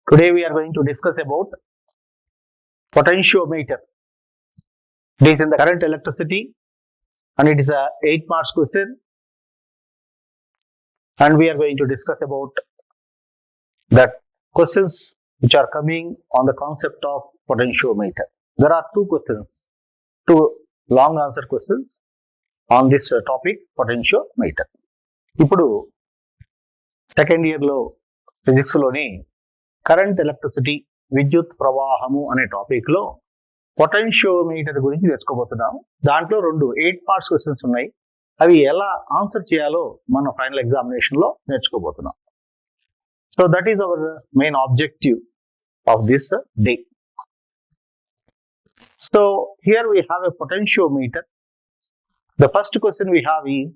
Today we are going to discuss about potentiometer. It is in the current electricity and it is a 8 marks question, and we are going to discuss about the questions which are coming on the concept of potentiometer. There are two questions, two long answer questions on this topic, potentiometer. ఇప్పుడు second year లో physics లోని current electricity విద్యుత్ ప్రవాహము అనే topic లో potentiometer గురించి తెలుసుకోబోతున్నాం. దాంట్లో 2 8 మార్క్స్ క్వశ్చన్స్ ఉన్నాయి. అవి ఎలా ఆన్సర్ చేయాలో మన ఫైనల్ ఎగ్జామినేషన్ లో నేర్చుకోబోతున్నాం. So that is our main objective of this day. So here we have a potentiometer. The first question we have is,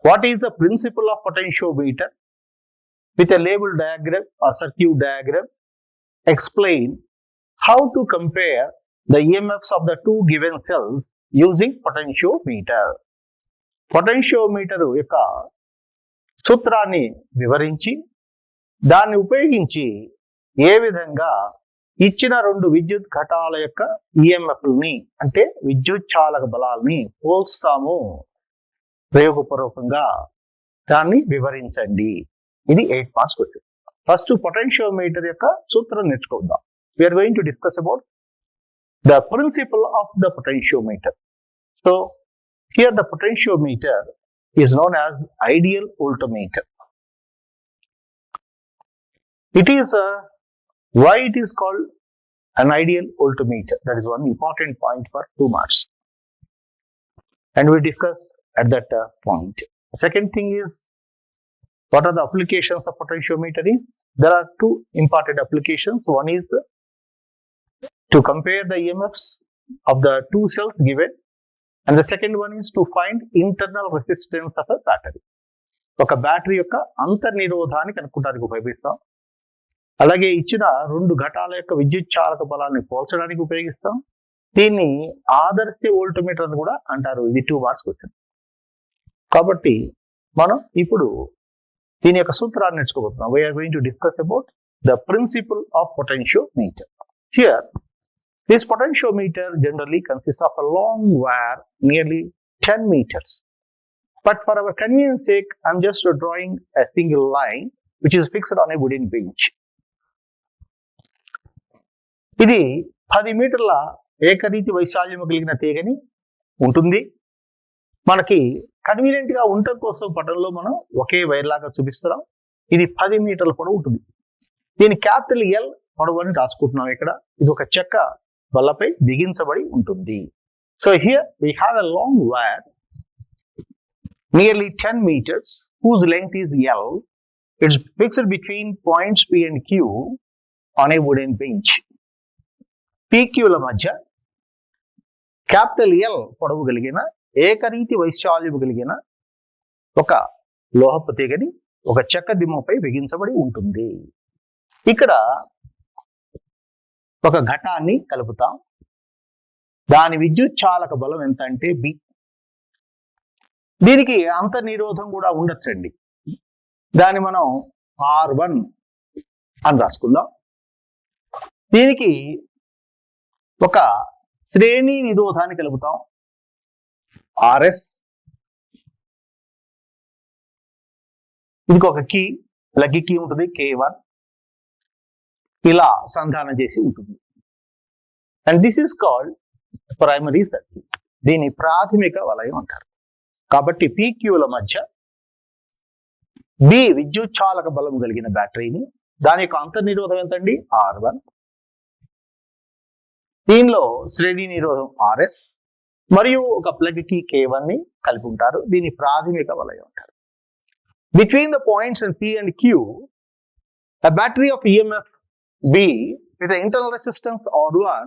what is the principle of potentiometer? With a label diagram or circuit diagram, explain how to compare the EMFs of the two given cells using potentiometer. Potentiometer యొక్క సూత్రాన్ని వివరించి దాన్ని ఉపయోగించి ఏ విధంగా ఇచ్చిన 2 విద్యుత్ ఘటాల యొక్క ఈఎంఎఫ్లని అంటే విద్యుత్ చాలక బలాల్ని పోల్స్తాము ప్రయోగపూర్వకంగా దాన్ని వివరించండి. ఇది 8 మార్క్స్ క్వశ్చన్. ఫస్ట్ పొటెన్షియోమీటర్ యొక్క సూత్రం నేర్చుకుందాం. We are going to discuss about the principle of the potentiometer. So here the potentiometer is known as ideal voltmeter. It is why it is called an ideal voltmeter. That is one important point for 2 marks, and we discuss at that point. The second thing is, what are the applications of potentiometer? There are 2 important applications. One is to compare the EMFs of the 2 cells given, and the second one is to find internal resistance of a battery. ఒక battery యొక్క అంతర్నిరోధాన్ని కనుక్కోవడానికి ఉపయోగిస్తాం. అలాగే ఇచ్చిన 2 ఘటాల యొక్క విద్యుత్ చాలక బలాన్ని పోల్చడానికి ఉపయోగిస్తాం. దీన్ని ఆదర్శ వోల్టమీటర్ అని కూడా అంటారు. ఇది 2 మార్క్స్ క్వశ్చన్. కాబట్టి మనం ఇప్పుడు దీని యొక్క సూత్రాన్ని నేర్చుకోబోతున్నాం. We are going to discuss about the principle of potentiometer. Here, this potentiometer generally consists of a long wire, nearly 10 meters. But for our convenience sake, I'm just drawing a single line which is fixed on a wooden bench. ఇది 10 మీటర్ల ఏకరీతి వైశాల్యము కలిగిన తీగని ఉంటుంది. మనకి convenient గా ఉండటం కోసం పటంలో మనం ఒకే వైర్ లాగా చూపిస్తున్నాం. ఇది 10 మీటర్ల పొడవు ఉంటుంది. దీని క్యాపిటల్ ఎల్ పొడవు అని రాసుకుంటున్నాం. ఇక్కడ ఇది ఒక చెక్క బల్లపై బిగించబడి ఉంటుంది. So here we have a long wire nearly 10 meters whose length is L. It's fixed between points P and Q on a wooden bench. PQల మధ్య క్యాపిటల్ ఎల్ పొడవు కలిగిన ఏకరీతి వైశాల్యము కలిగిన ఒక లోహపు తీగని ఒక చెక్క దిమ్మపై బిగించబడి ఉంటుంది. ఇక్కడ ఒక ఘటాన్ని కలుపుతాం. దాని విద్యుత్ చాలక బలం ఎంత అంటే బి. దీనికి అంతర్నిరోధం కూడా ఉండొచ్చండి. దాన్ని మనం R1 అని రాసుకుందాం. దీనికి ఒక శ్రేణి నిరోధాన్ని కలుపుతాం, RS. దీనికి ఒక కీ, లగ్గి కీ ఉంటుంది, K1. ఇలా సంధానం చేసి ఉంటుంది. And this is called primary circuit. దీని ప్రాథమిక వలయం అంటారు. కాబట్టి PQల మధ్య బి విద్యుత్ చాలక బలం కలిగిన బ్యాటరీని, దాని యొక్క అంతర్నిరోధం ఎంతండి? R1. దీనిలో శ్రేణి నిరోధం RS మరియు ఒక ప్లగ్ కి K1 ని కలిపి ఉంటారు. దీని ప్రాథమిక వలయం అంటారు. Between the points and P and Q, a battery of EMF B with an internal resistance R1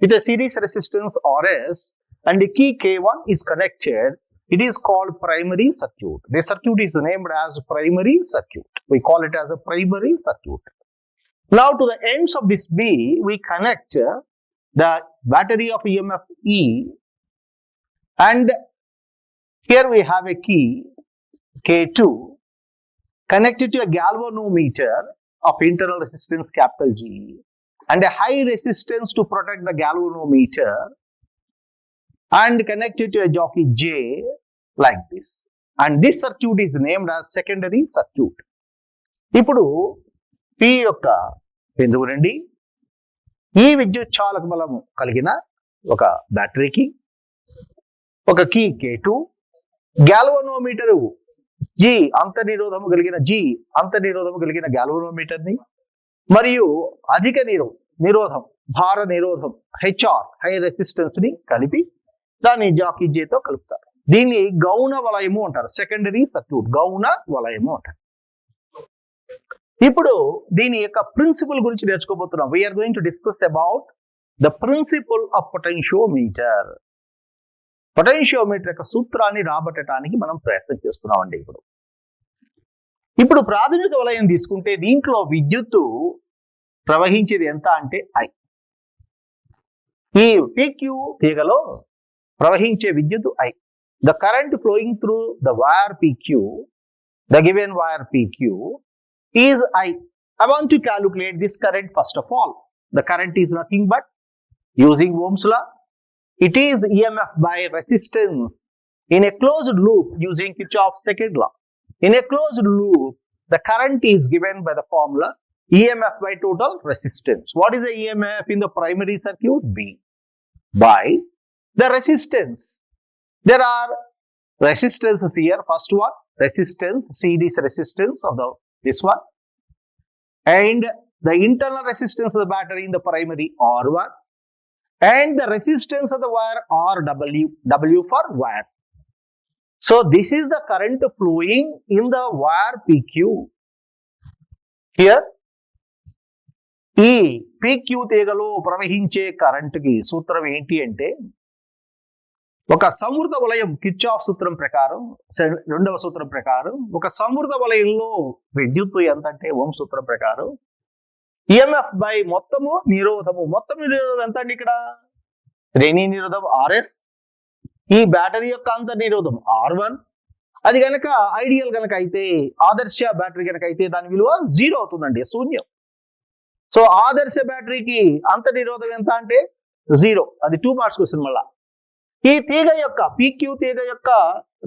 with a series resistance RS and the key K1 is connected. It is called primary circuit. This circuit is named as primary circuit. We call it as a primary circuit. Now to the ends of this B, we connect the battery of EMF E, and here we have a key K2 connected to a galvanometer of internal resistance capital G and a high resistance to protect the galvanometer and connected to a jockey J like this. And this circuit is named as secondary circuit. ఇప్పుడు P యొక్క బిందువు నుండి ఈ విద్యుత్ చాలక బలము కలిగిన ఒక బ్యాటరీకి ఒక కీ K2 గ్యాల్వనోమీటరు అంతర్నిరోధము కలిగిన గ్యాల్వనోమీటర్ ని మరియు అధిక నిరోధం భార నిరోధం HR హై రెసిస్టెన్స్ ని కలిపి దాన్ని జాకీ J తో కలుపుతారు. దీన్ని గౌణ వలయము అంటారు. సెకండరీ సర్క్యూట్ గౌణ వలయము అంటారు. ఇప్పుడు దీని యొక్క ప్రిన్సిపల్ గురించి నేర్చుకోబోతున్నాం. We are going to discuss about the principle of potentiometer. Potentiometer యొక్క సూత్రాన్ని రాబట్టడానికి మనం ప్రయత్నం చేస్తున్నామండి. ఇప్పుడు ప్రాథమిక వలయం తీసుకుంటే దీంట్లో విద్యుత్తు ప్రవహించేది ఎంత అంటే I. ఈ PQ తీగలో ప్రవహించే విద్యుత్తు I. The current flowing through the wire PQ, the given wire PQ is I. I want to calculate this current first of all. The current is nothing but using Ohm's law. It is EMF by resistance in a closed loop using Kirchhoff's second law. In a closed loop, the current is given by the formula EMF by total resistance. What is the EMF in the primary circuit? B by the resistance. There are resistances here. First one, resistance, series resistance of this one, and the internal resistance of the battery in the primary R1, and the resistance of the wire RW, W for wire. So this is the current flowing in the wire PQ. Here, ఈ PQ తీగలో ప్రవహించే current కి సూత్రం ఏంటి అంటే ఒక సమృద్ధ వలయం Kirchhoff సూత్రం ప్రకారం, రెండవ సూత్రం ప్రకారం ఒక సమృద్ధ వలయంలో విద్యుత్తు ఎంత అంటే ఓం సూత్రం ప్రకారం EMF బై మొత్తం నిరోధం ఎంత అండి? ఇక్కడ శ్రేణి నిరోధం RS, ఈ బ్యాటరీ యొక్క అంతర్నిరోధం R1. అది కనుక ఐడియల్ కనుక అయితే, ఆదర్శ బ్యాటరీ కనుక అయితే దాని విలువ 0 అవుతుందండి, శూన్యం. సో ఆదర్శ బ్యాటరీకి అంతర్నిరోధం ఎంత అంటే 0. అది 2 మార్క్స్ క్వశ్చన్. మళ్ళా ఈ తీగ యొక్క PQ తీగ యొక్క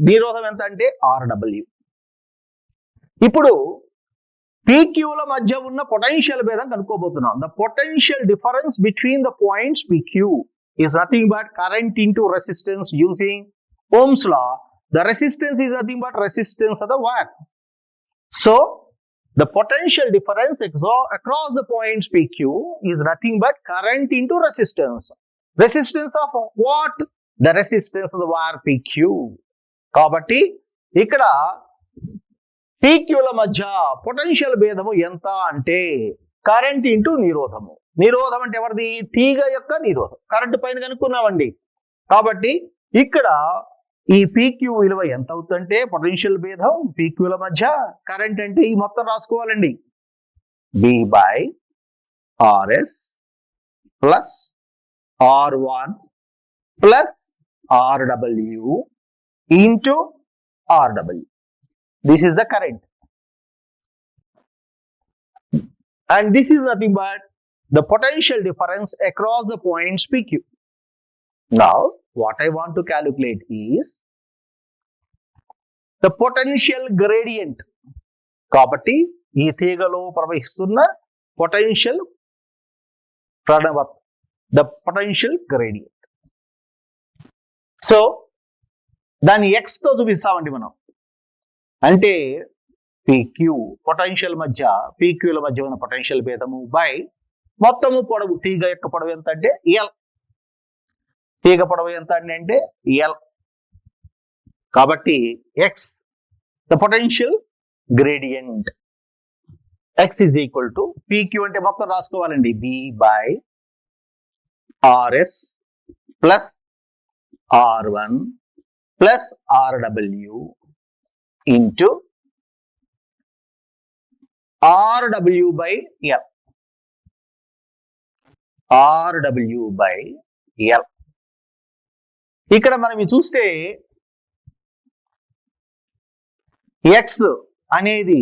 నిరోధం ఎంత అంటే RW. ఇప్పుడు PQల మధ్య ఉన్న పొటెన్షియల్ భేదం కనుక్కోబోతున్నాం. The potential difference between the points PQ is nothing but current into resistance using Ohm's law. The resistance is nothing but resistance of the wire. So the potential difference across the points PQ is nothing but current into resistance. Resistance of what? The resistance of the wire PQ. కాబట్టి ఇక్కడ PQల మధ్య potential భేదము ఎంత అంటే current into నిరోధము. నిరోధం అంటే ఎవరిది? తీగ యొక్క నిరోధం. కరెంట్ పైన కనుక్కున్నామండి. కాబట్టి ఇక్కడ ఈ PQ విలువ ఎంత అవుతుందంటే పొటెన్షియల్ భేదం PQల మధ్య. కరెంట్ అంటే ఈ మొత్తం రాసుకోవాలండి. B by RS plus R1 plus RW into RW. This is the current. And this is nothing but the potential difference across the points PQ. Now, what I want to calculate is the potential gradient. కాబట్టి ఈ తీగలో ప్రవహిస్తున్న potential the potential gradient. So దాన్ని X తో చూపిస్తామండి మనం. అంటే PQ potential మధ్య PQల మధ్య ఉన్న పొటెన్షియల్ భేదము బై మొత్తము పొడవు, తీగ యొక్క పొడవు ఎంత అంటే L. తీగ పొడవు ఎంత అంటే L. కాబట్టి X the potential gradient. X is equal to PQ అంటే మొత్తం రాసుకోవాలండి. B by RS plus R1 plus RW into RW by L. RW by L. ఇక్కడ మనం చూస్తే X అనేది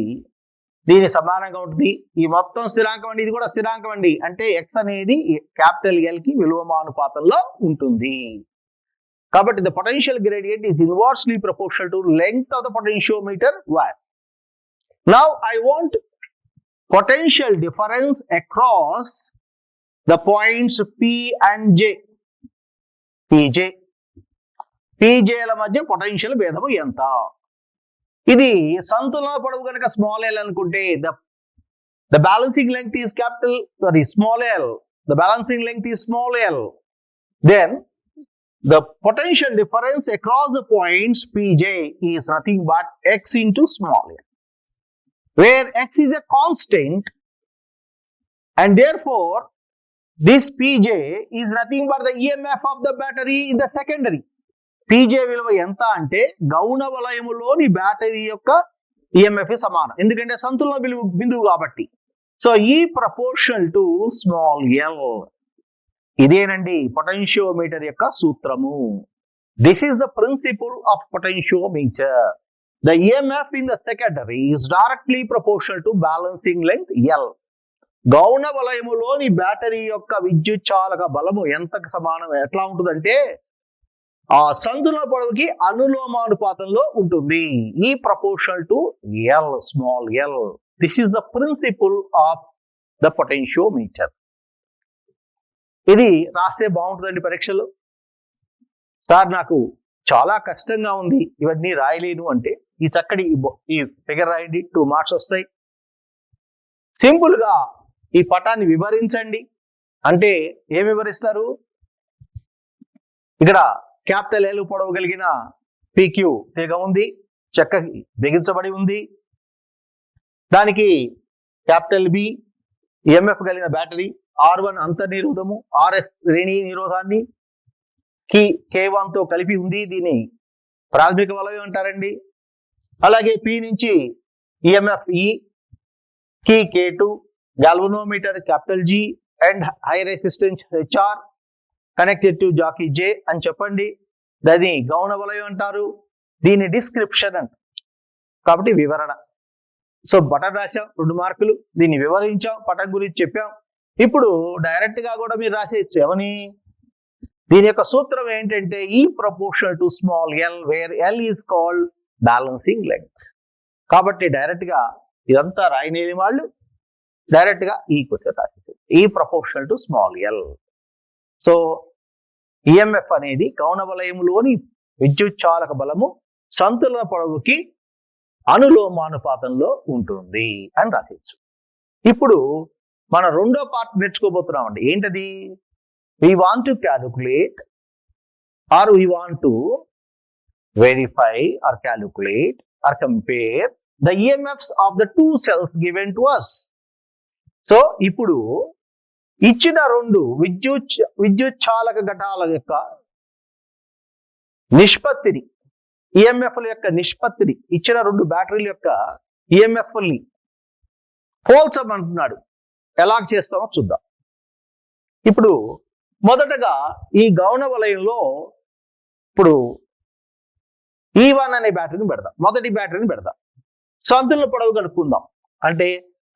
దీని సమానంగా ఉంటుంది. ఈ మొత్తం స్థిరాంకం అండి, ఇది కూడా స్థిరాంకం అండి. అంటే x అనేది క్యాపిటల్ L కి విలోమానుపాతంలో ఉంటుంది. కాబట్టి the potential gradient is inversely proportional to length of the potentiometer wire. Now I want potential difference across the points P and J. PJల మధ్య పొటెన్షియల్ భేదము ఎంత? ఇది సంతులన పొడవు కనుక స్మాల్ l అనుకుంటే the balancing length is small l. The balancing length is small l. Then the potential difference across the points PJ is nothing but x into small l, where x is a constant, and therefore this PJ is nothing but the EMF of the battery in the secondary. PJ విలువ ఎంత అంటే గౌణ వలయములోని battery యొక్క EMF సమానం, ఎందుకంటే సంతులన బిందువు కాబట్టి. So ఈ ప్రపోర్షనల్ టు స్మాల్ l. ఇదేనండి పొటెన్షియోమీటర్ యొక్క సూత్రము. This is the principle of potentiometer. The EMF in the secondary is directly proportional to balancing length L. గౌణ వలయములోని బ్యాటరీ యొక్క విద్యుత్ చాలక బలము ఎంతకు సమానం, ఎట్లా ఉంటుందంటే ఆ సంతులన పొడవుకి అనులోమానుపాతంలో ఉంటుంది. E proportional to L, small l. This is the principle of the potentiometer. ఇది రాస్తే బాగుంటుందండి పరీక్షలో. సార్ నాకు చాలా కష్టంగా ఉంది, ఇవన్నీ రాయలేను అంటే ఈ చక్కటి ఈ ఫిగర్ రాయండి, 2 మార్క్స్ వస్తాయి. సింపుల్ గా ఈ పటాన్ని వివరించండి అంటే ఏం వివరిస్తారు? ఇక్కడ క్యాపిటల్ L పొడవు కలిగిన PQ తీగ ఉంది, చక్కకి బిగించబడి ఉంది. దానికి క్యాపిటల్ B EMF కలిగిన బ్యాటరీ, R1 అంతర్నిరోధము, RS శ్రేణి నిరోధాన్ని K1 తో కలిపి ఉంది. దీన్ని ప్రాథమిక వలయం అంటారండి. అలాగే P నుంచి EMF E, K2, galvanometer capital G and high resistance HR connected to jockey J అని చెప్పండి. దాన్ని గౌణ వలయం అంటారు. దీని డిస్క్రిప్షన్ అంట, కాబట్టి వివరణ. సో బటన్ రాసాం, 2 మార్కులు. దీన్ని వివరించాం, పటం గురించి చెప్పాం. ఇప్పుడు డైరెక్ట్ గా కూడా మీరు రాసేయచ్చు. ఏమని? దీని యొక్క సూత్రం ఏంటంటే E proportional to small l, where l is called balancing length. కాబట్టి డైరెక్ట్ గా ఇదంతా రాయలేని వాళ్ళు డైరెక్ట్ గా ఈ క్వశ్చన్ రాసేది, ఈ proportional to small l. So EMF అనేది గౌణ వలయములోని విద్యుత్ చాలక బలము సంతులన పొడవుకి అనులోమానుపాతంలో ఉంటుంది అని రాసేయచ్చు. ఇప్పుడు మన రెండో పార్ట్ నేర్చుకోబోతున్నాం అండి. ఏంటది? we want to calculate or we want to verify or calculate or compare the EMFs of the 2 cells given to us. So ఇప్పుడు ఇచ్చిన 2 విద్యుత్ చాలక ఘటాల యొక్క నిష్పత్తిని, ఈఎంఎఫ్ల యొక్క నిష్పత్తిని, ఇచ్చిన 2 బ్యాటరీల యొక్క ఈఎంఎఫ్ని పోల్చమంటున్నాడు. ఎలా చేస్తామో చూద్దాం. ఇప్పుడు మొదటగా ఈ గౌణ వలయంలో ఇప్పుడు E1 అనే బ్యాటరీని పెడదాం, మొదటి బ్యాటరీని పెడదాం. సంతులన పొడవు కనుక్కుందాం. అంటే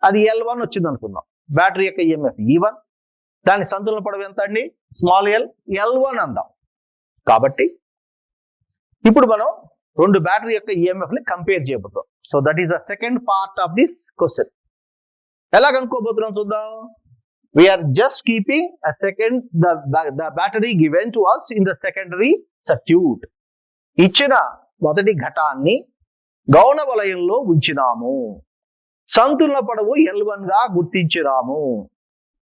అది L1 వచ్చింది అనుకుందాం. బ్యాటరీ యొక్క ఈఎంఎఫ్ E1, దాని సంతులన పొడవు ఎంత అండి? స్మాల్ l, L1 అందాం. కాబట్టి ఇప్పుడు మనం 2 బ్యాటరీ యొక్క ఈఎంఎఫ్ ని కంపేర్ చేయబోతున్నాం. So that is the second part of this question. ఎలా కనుక్కోబోతున్నాం చూద్దాం. We are just keeping the battery given to us in the secondary circuit. ఇచ్చిన మొదటి ఘటాన్ని గౌణ వలయంలో ఉంచినాము. సంతులన పొడవు L1 గా గుర్తించినాము.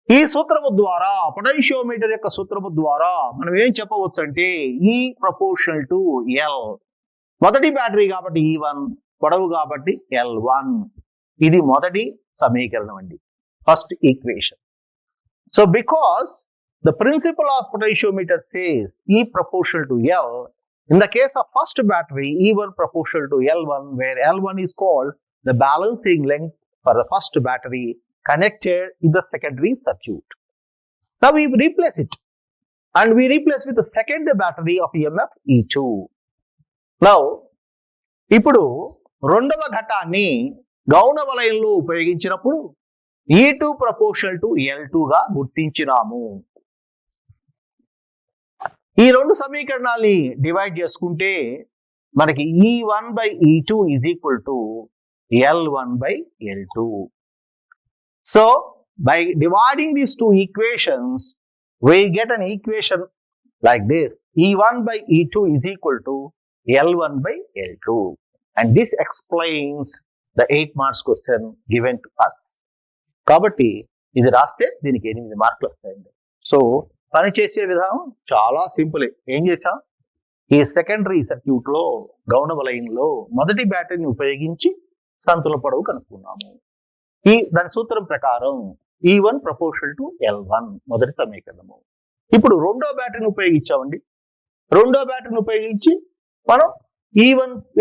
ఈ సూత్రము ద్వారా, పొటెన్షియోమీటర్ యొక్క సూత్రము ద్వారా మనం ఏం చెప్పవచ్చు అంటే ఈ ప్రపోర్షనల్ టు L. మొదటి బ్యాటరీ కాబట్టి E1, పొడవు కాబట్టి L1. ఇది మొదటి సమీకరణం అండి, first equation. So because the principle of potentiometer says E proportional to L, in the case of first battery, E1 proportional to L1, where L1 is called the balancing length for the first battery connected in the secondary circuit. Now we replace it, and we replace with the second battery of EMF E2. Now, ఇప్పుడు రెండవ ఘటాన్ని గౌణ వలయంలో ఉపయోగించినప్పుడు E2 proportional to L2 గా గుర్తించినాము. ఈ రెండు సమీకరణాల్ని divide చేసుకుంటే మనకి E1/E2 is equal to L1/L2. So by dividing these two equations, we get an equation like this. E1/E2 is equal to L1/L2. And this explains the 8 marks question given to us. కాబట్టి ఇది రాస్తే దీనికి 8 మార్కులు వస్తాయండి. So పని చేసే విధానం చాలా సింపుల్. ఏం చేసాం, ఈ సెకండరీ సర్క్యూట్ లో గౌణ వలయంలో మొదటి బ్యాటరీని ఉపయోగించి సంతుల పొడవు కనుక్కున్నాము. దాని సూత్రం ప్రకారం E1 ప్రపోర్షనల్ టు L1 మొదటి సమీకరణము. ఇప్పుడు రెండో బ్యాటరీని ఉపయోగించామండి. రెండో బ్యాటరీని ఉపయోగించి మనం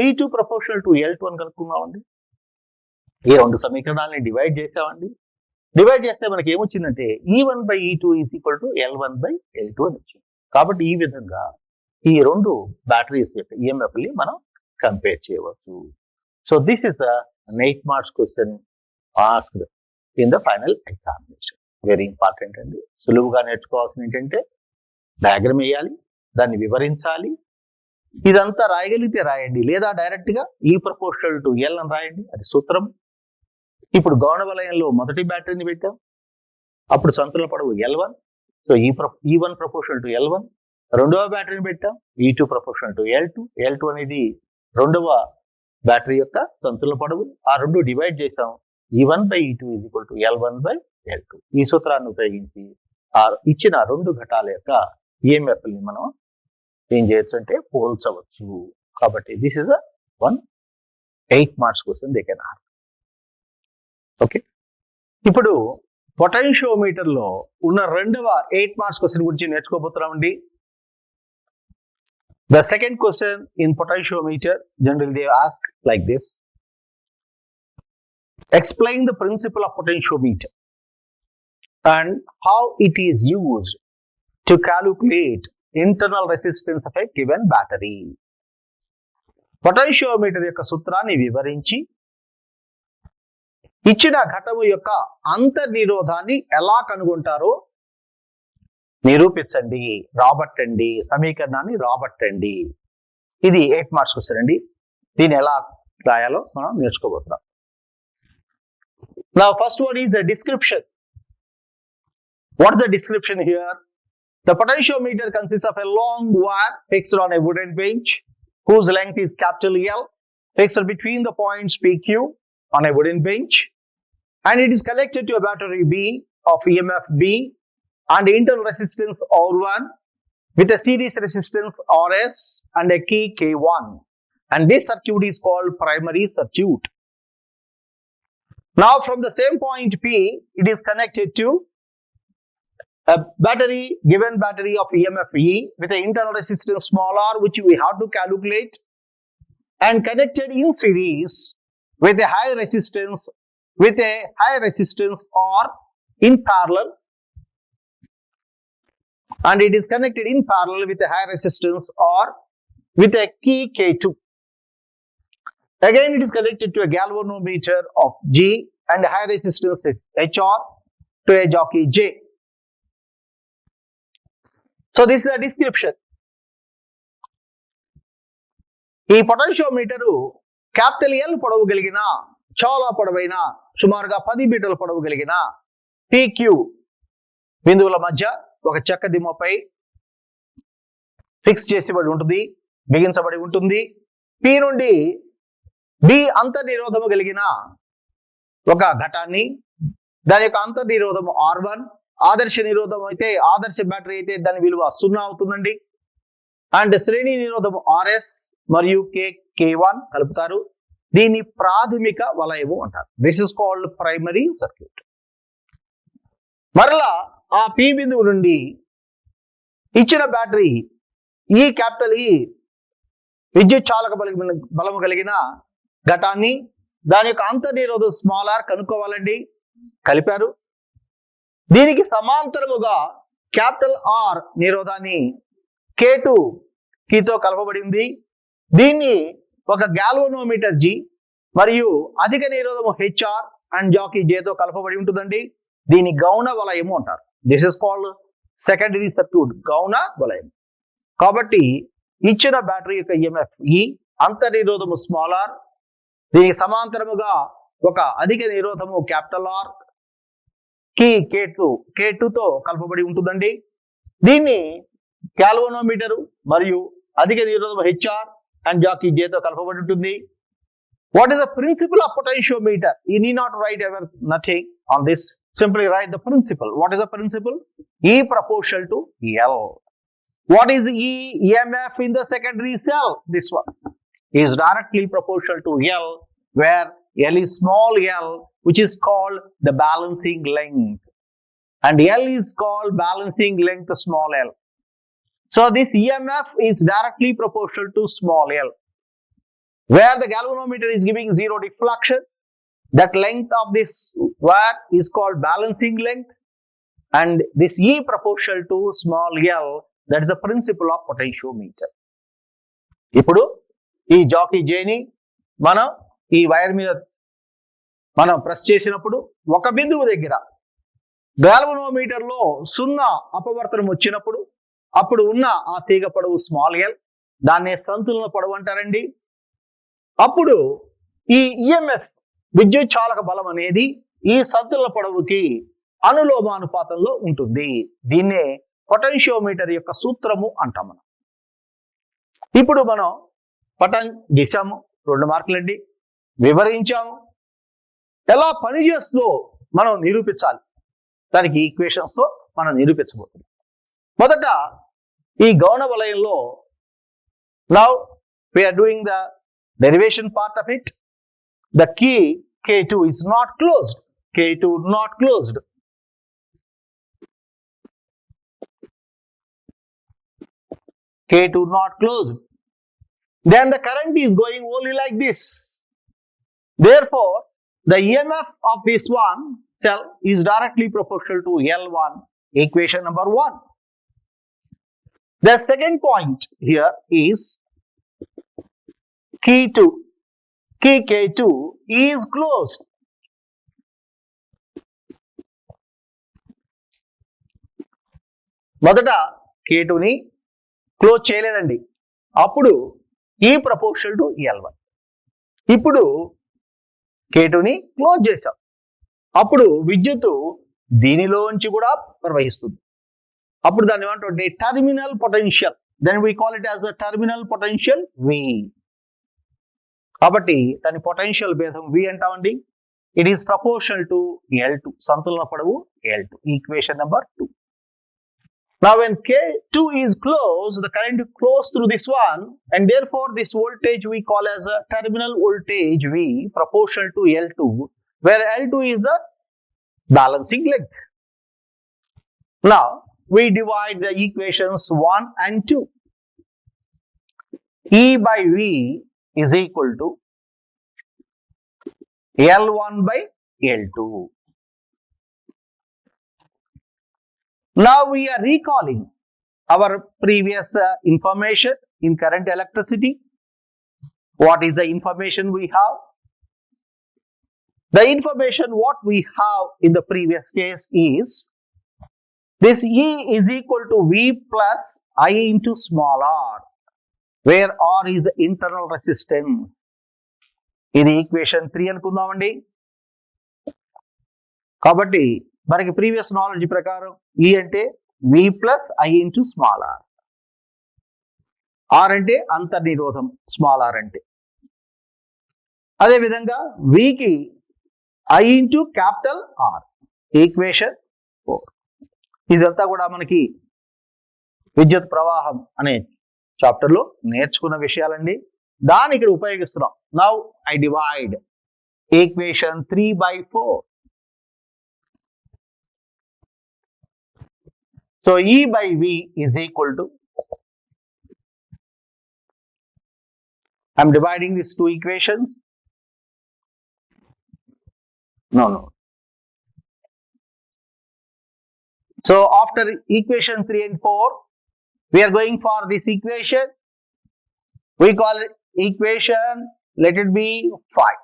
E2 ప్రపోర్షనల్ టు L2 అని కనుక్కున్నామండి. ఈ రెండు సమీకరణాలని డివైడ్ చేసామండి. డివైడ్ చేస్తే మనకి ఏమొచ్చిందంటే E1/E2 is equal to L1/L2 అని వచ్చింది. కాబట్టి ఈ విధంగా ఈ రెండు బ్యాటరీస్ యొక్క EMF ని మనం కంపేర్ చేయవచ్చు. So this is an 8 marks question asked in the final examination. Very important అండి. సులువుగా నేర్చుకోవాల్సిన ఏంటంటే డయాగ్రమ్ వేయాలి, దాన్ని వివరించాలి. ఇదంతా రాయగలిగితే రాయండి, లేదా డైరెక్ట్ గా E ప్రపోర్షనల్ టు L అని రాయండి, అది సూత్రం. ఇప్పుడు గౌణ వలయంలో మొదటి బ్యాటరీని పెట్టాం, అప్పుడు సంతుల పొడవు L1. So E1 proportional to L1. రెండవ బ్యాటరీని పెట్టాం, E2 proportional to L2. L2 అనేది రెండవ బ్యాటరీ యొక్క సంతుల పొడవు. ఆ రెండు డివైడ్ చేసాం. E1/E2 is equal to L1/L2. ఈ సూత్రాన్ని ఉపయోగించి ఆ ఇచ్చిన రెండు ఘటాల యొక్క EMF ని మనం ఏం చేయొచ్చు అంటే పోల్చవచ్చు. కాబట్టి this is 8 marks question they can ask. Okay, ఇప్పుడు పొటెన్షియోమీటర్ లో ఉన్న రెండవ 8 marks question గురించి నేర్చుకోబోతున్నామండి. The second question in potentiometer, generally they ask like this. Explain the principle of potentiometer and how it is used to calculate internal resistance of a given battery. Potentiometer యొక్క సూత్రాన్ని వివరించి ఇచ్చిన ఘటము యొక్క అంతర్నిరోధాన్ని ఎలా కనుగొంటారో నిరూపించండి, రాబట్టండి, సమీకరణాన్ని రాబట్టండి. ఇది 8 marks క్వశ్చన్ అండి. దీన్ని ఎలా రాయాలో మనం నేర్చుకోబోతున్నాం. Now first one is the description. What is the description here? The potentiometer consists of a long wire fixed on a wooden bench whose length is capital L, fixed between the points PQ on a wooden bench, and it is connected to a battery B of EMF B and internal resistance R1 with a series resistance RS and a key K1, and this circuit is called primary circuit. Now from the same point P, it is connected to a battery, given battery of EMF E with an internal resistance small r, which we have to calculate, and connected in series with a high resistance or in parallel, and it is connected in parallel with a high resistance or with a key K2. Again, it is connected to a galvanometer of G and a high resistance HR to a jockey J. So this is a description. ఈ పొటెన్షియోమీటరు capital L పొడవు కలిగిన, చాలా పొడవైన, సుమారుగా 10 మీటర్ల పొడవు కలిగిన PQ బిందువుల మధ్య ఒక చెక్క దిమ్మపై ఫిక్స్ చేసిబడి ఉంటుంది, బిగించబడి ఉంటుంది. P నుండి B అంతర్నిరోధము కలిగిన ఒక ఘటాన్ని, దాని యొక్క అంతర్నిరోధము R1, ఆదర్శ నిరోధం అయితే, ఆదర్శ బ్యాటరీ అయితే దాని విలువ 0 అవుతుందండి. అండ్ శ్రేణి నిరోధము RS మరియు K1 కలుపుతారు. దీన్ని ప్రాథమిక వలయము అంటారు. This is called primary circuit. మరలా ఆ P బిందువు నుండి ఇచ్చిన బ్యాటరీ ఈ క్యాపిటల్ E విద్యుత్ చాలక బలము కలిగిన ఘటాన్ని, దాని యొక్క అంతర్నిరోధం స్మాల్ r కనుక్కోవాలండి. కలిపారు. దీనికి సమాంతరముగా క్యాపిటల్ R నిరోధాన్ని K2 కీతో కలపబడింది. దీన్ని ఒక గాల్వనోమీటర్ G మరియు అధిక నిరోధము HR అండ్ జాకీ J తో కలపబడి ఉంటుందండి. దీని గౌణ వలయము అంటారు. This is called secondary circuit, గౌణ వలయం. కాబట్టి ఇచ్చిన బ్యాటరీ యొక్క EMF E, అంతర్నిరోధము స్మాల్ r, దీనికి సమాంతరముగా ఒక అధిక నిరోధము క్యాపిటల్ R, కీ K2 తో కలపబడి ఉంటుందండి. దీన్ని గాల్వనోమీటరు మరియు అధిక నిరోధము HR అండ్ జాకీ J తో కలపబడి ఉంటుంది. What is the principle of potentiometer? You need not write ever nothing on this. Simply write the principle. What is the principle? E proportional to L. What is E EMF in the secondary cell? This one is directly proportional to L, where L is small l, which is called the balancing length, and L is called balancing length small l. So this EMF is directly proportional to small l. Where the galvanometer is giving zero deflection, that length of this wire is called balancing length, and this E proportional to small l, that is the principle of potentiometer. ఇప్పుడు ఈ Jackie Jని మనం ఈ wire మీద మనం press చేసినప్పుడు ఒక బిందువు దగ్గర గాల్వనోమీటర్ లో 0 అపవర్తనం వచ్చినప్పుడు అప్పుడు ఉన్న ఆ తీగ పొడవు స్మాల్ l, దాన్నే సంతులన పొడవు అంటారండి. అప్పుడు ఈ EMF విద్యుత్ చాలక బలం అనేది ఈ సంతులన పొడవుకి అనులోమానుపాతంలో ఉంటుంది. దీన్నే పొటెన్షియోమీటర్ యొక్క సూత్రము అంటాం మనం. ఇప్పుడు మనం పటం గీసాము, 2 మార్కులండి, వివరించాము, ఎలా పనిచేస్తుందో మనం నిరూపించాలి. దానికి ఈక్వేషన్స్ తో మనం నిరూపించబోతున్నాం. మొదట ఈ గౌణ వలయంలో now we are doing the derivation part of it. The key K2 is not closed. K2 not closed. K2 not closed. Then the current is going only like this. Therefore, the EMF of this one cell is directly proportional to L1, equation number 1. The second point here is key K2 is closed. మొదట K2 ని close చేయలేదండి, అప్పుడు E proportional to L1. ఇప్పుడు K2 ని close చేశాం, అప్పుడు విద్యుత్తు దీనిలోంచి కూడా ప్రవహిస్తుంది. అప్పుడు దాన్ని ఏమంటే terminal potential, then we call it as the terminal potential V. కాబట్టి దాని పొటెన్షియల్ భేదం V అంటామండి. It is proportional to L2, సంతులన పొడవు L2, equation number 2. Now when K2 is closed, the current flows through this one, and therefore this voltage we call as a terminal voltage V proportional to L2, where L2 is the balancing length. Now we divide the equations 1 and 2. E by V is equal to L1 by L2. Now we are recalling our previous information in current electricity. What is the information we have? The information what we have in the previous case is this E is equal to V plus I into small r, where R is the internal resistance. ఇది equation 3 అనుకుందామండి. కాబట్టి మనకి previous knowledge ప్రకారం E అంటే V plus I into small r, R అంటే అంతర్నిరోధం, small r అంటే. అదేవిధంగా Vకి I into capital R, equation 4. ఇదంతా కూడా మనకి విద్యుత్ ప్రవాహం అనే చాప్టర్ లో నేర్చుకున్న విషయాలండి. దాన్ని ఇక్కడ ఉపయోగిస్తున్నాం. Now I divide equation 3/4. So E by V is equal to, I'm dividing these two equations. No. So after equation 3 and 4, we are going for this equation. We call it equation, let it be 5.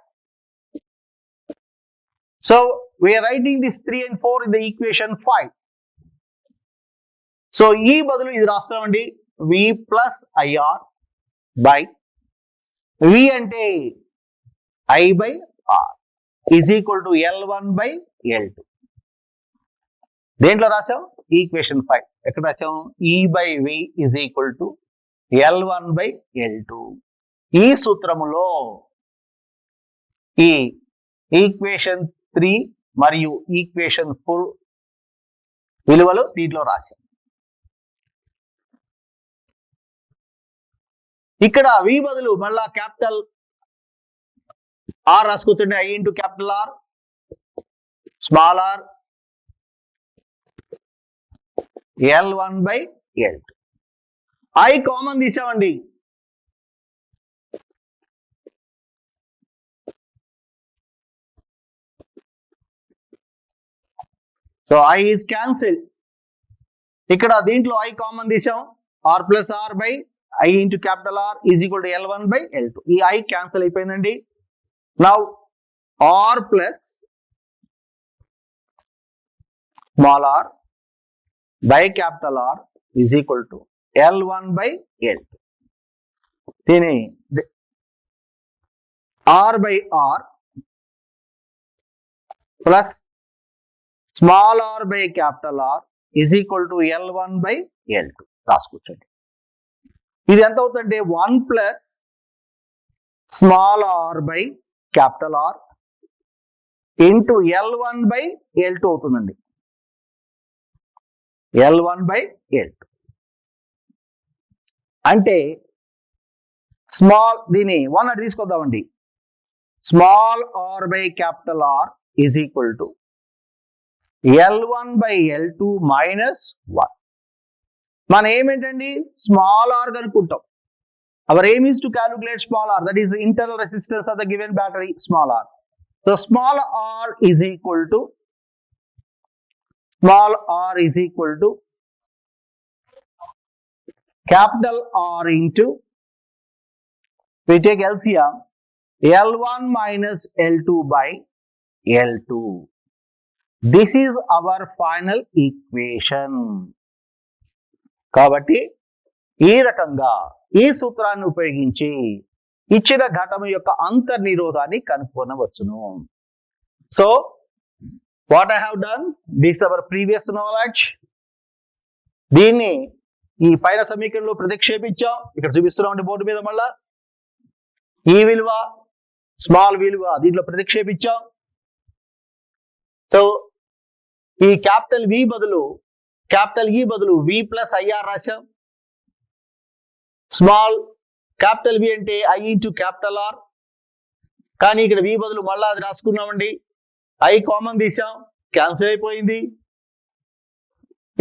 So we are writing this 3 and 4 in the equation 5. So ఈ బదులు ఇది రాస్తామండి, V plus IR by V అంటే I by R is equal to L1 by L2. దేంట్లో రాసాం? Equation 5. ఎక్కడ రాసాం? E by V is equal to L1 by L2. ఈ సూత్రములో ఈ ఈక్వేషన్ 3 మరియు ఈక్వేషన్ 4 విలువలు దీంట్లో రాశాం. ఇక్కడ V బదులు మళ్ళా క్యాపిటల్ R రాసుకుంటుండే, I into capital R, small r, L1 by L2. I common తీసామండి. సో I is cancelled. ఇక్కడ దీంట్లో I కామన్ తీసాం, R plus R by I into capital R is equal to L1 by L2. ఈ I cancel అయిపోయిందండి. Now R plus small r by capital R is equal to L1 by L2. దీని R by R plus small r by capital R is equal to L1 by L2 రాసుకొచ్చండి. ఇది ఎంత అవుతుందంటే 1 plus small r by capital R into L1 by L2 అవుతుందండి. L1 by L2 అంటే small, దీని 1 అటు తీసుకొద్దామండి. Small r by capital R is equal to L1 by L2 minus 1. మన ఏమేంటండి? స్మాల్ r కనుక్కుంటాం. Our aim is to calculate small r, that is the internal resistance of the given battery, small r. So small r is equal to capital R into, we take LCM, L1 minus L2 by L2. This is our final equation. కాబట్టి ఈ రకంగా ఈ సూత్రాన్ని ఉపయోగించి ఇచ్చిన ఘటము యొక్క అంతర్నిరోధాన్ని కనుక్కొనవచ్చును. So what I have done, this our previous knowledge. దీన్ని ఈ పైన సమీకరణలో ప్రతిక్షేపించాం. ఇక్కడ చూపిస్తున్నాం బోర్డు మీద. మళ్ళా ఈ విలువ, స్మాల్ విలువ దీంట్లో ప్రతిక్షేపించాం. సో ఈ క్యాపిటల్ వి బదులు క్యాపిటల్ ఈ బదులు V plus IR రాశాం. స్మాల్ క్యాపిటల్ V అంటే I ఇంటూ క్యాపిటల్ R, కానీ ఇక్కడ V బదులు మళ్ళా అది రాసుకున్నామండి. I కామన్ తీసాం, క్యాన్సిల్ అయిపోయింది.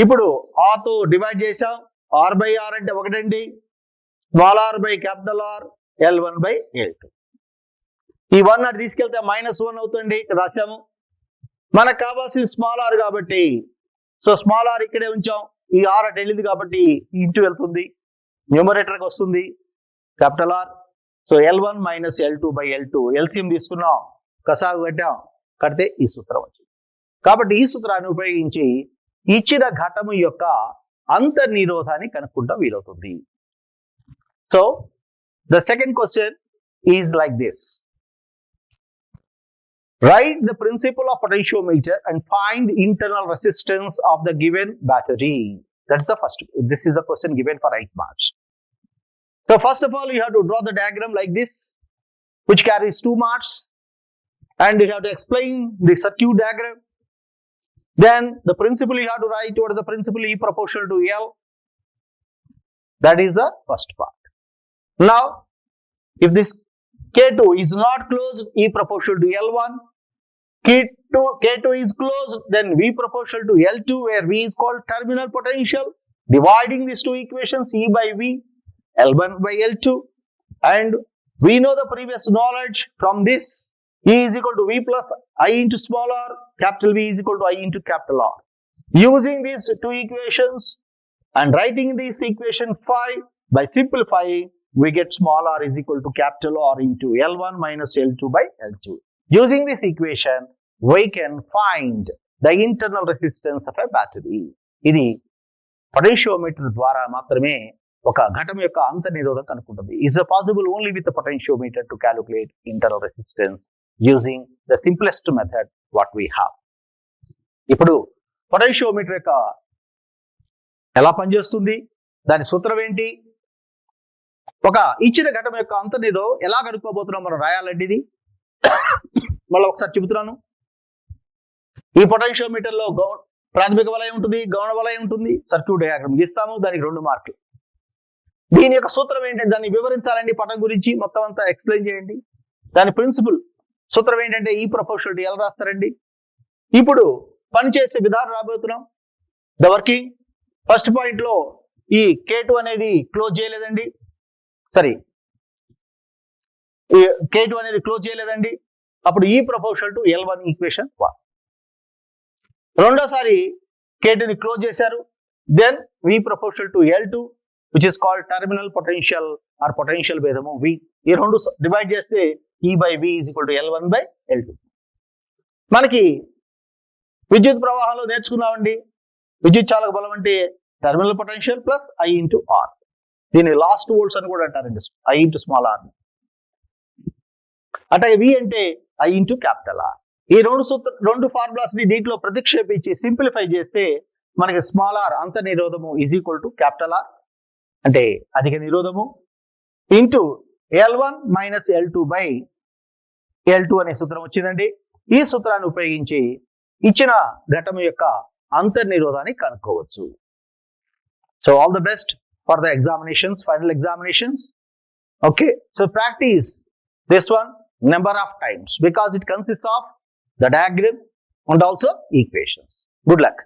ఇప్పుడు R తో డివైడ్ చేసాం. R by R అంటే ఒకటండి. Small r by capital R L1 by L2. ఈ 1 అటు తీసుకెళ్తే -1 అవుతుంది. ఇక్కడ రాసాము. మనకు కావాల్సిన స్మాల్ r కాబట్టి, సో స్మాల్ r ఇక్కడే ఉంచాం. ఈ R అటు వెళ్ళింది కాబట్టి ఇంటూ వెళ్తుంది, న్యూమరేటర్కి వస్తుంది capital R. So L1 minus L2 by L2 LCM తీసుకున్నాం, కసాగు కట్టాం, కడితే ఈ సూత్రం వచ్చింది. కాబట్టి ఈ సూత్రాన్ని ఉపయోగించి ఇచ్చిన ఘటము యొక్క అంతర్నిరోధాన్ని కనుక్కుంటాం వీలవుతుంది. So the second question is like this. Write the principle of potentiometer and find internal resistance of the given battery. That's the first. This is the question given for 8 marks. So first of all, you have to draw the diagram like this, which carries 2 marks, and you have to explain the circuit diagram. Then the principle you have to write. What is the principle? E proportional to L. That is the first part. Now, if this K2 is not closed, E proportional to L1. K2 is closed, then V proportional to L2, where V is called terminal potential. Dividing these two equations, E by V, L1 by L2. And we know the previous knowledge from this. E is equal to V plus I into small r, capital V is equal to I into capital R. Using these two equations and writing this equation 5, by simplifying, we get small r is equal to capital R into L1 minus L2 by L2. Using this equation, we can find the internal resistance of a battery. ఇది potentiometer ద్వారా మాత్రమే ఒక ఘటం యొక్క అంత నిరోధకత కనుక్కుంటుంది. Is possible only with potentiometer to calculate internal resistance using the simplest method what we have. ఇప్పుడు పొటెన్షియోమీటర్ యొక్క ఎలా పనిచేస్తుంది, దాని సూత్రం ఏంటి, ఒక ఇచ్చిన ఘటం యొక్క అంతర్నిదో ఎలా కనుక్కోబోతున్నాం మనం రాయాలండి. ఇది మళ్ళీ ఒకసారి చెబుతున్నాను. ఈ పొటెన్షియోమీటర్ లో ప్రాథమిక వలయం ఉంటుంది, గౌణ వలయం ఉంటుంది. సర్క్యూట్ డయాగ్రామ్ గీస్తాము, దానికి 2 మార్కులు. దీని యొక్క సూత్రం ఏంటంటే దాన్ని వివరించాలండి, పటం గురించి మొత్తం అంతా ఎక్స్ప్లెయిన్ చేయండి. దాని ప్రిన్సిపల్ సూత్రం ఏంటంటే ఈ ప్రపోర్షనల్ ఎలా రాస్తారండి. ఇప్పుడు పనిచేసే విధానం రాబోతున్నాం. ద వర్కింగ్ ఫస్ట్ పాయింట్ లో ఈ K2 అనేది క్లోజ్ చేయలేదండి, సారీ K2 అనేది క్లోజ్ చేయలేదండి. అప్పుడు ఈ ప్రపోర్షనల్ టు L1 ఈక్వేషన్ 1. రెండోసారి K2 ని క్లోజ్ చేశారు. Then V proportional to L2 which is called terminal potential or potential భేదము V. ఈ రెండు డివైడ్ చేస్తే E/V is equal to L1/L2. మనకి విద్యుత్ ప్రవాహంలో నేర్చుకున్నామండి, విద్యుత్ చాలక బలం అంటే terminal potential plus I into R. దీన్ని లాస్ట్ వోల్ట్స్ అని కూడా అంటారండి, I ఇంటూ స్మాల్ r. అట్లాగే V అంటే I ఇంటూ క్యాపిటల్ R. ఈ రెండు ఫార్ములాస్ ని దీంట్లో ప్రతిక్షేపించి సింప్లిఫై చేస్తే మనకి స్మాల్ r అంత నిరోధము is equal to capital R అంటే అధిక నిరోధము ఇంటూ L1 మైనస్ L2/L2 అనే సూత్రం వచ్చిందండి. ఈ సూత్రాన్ని ఉపయోగించి ఇచ్చిన ఘటము యొక్క అంతర్నిరోధాన్ని కనుక్కోవచ్చు. So all the best for the examinations, final examinations. Okay, so practice this one number of times because it consists of the diagram and also equations. Good luck.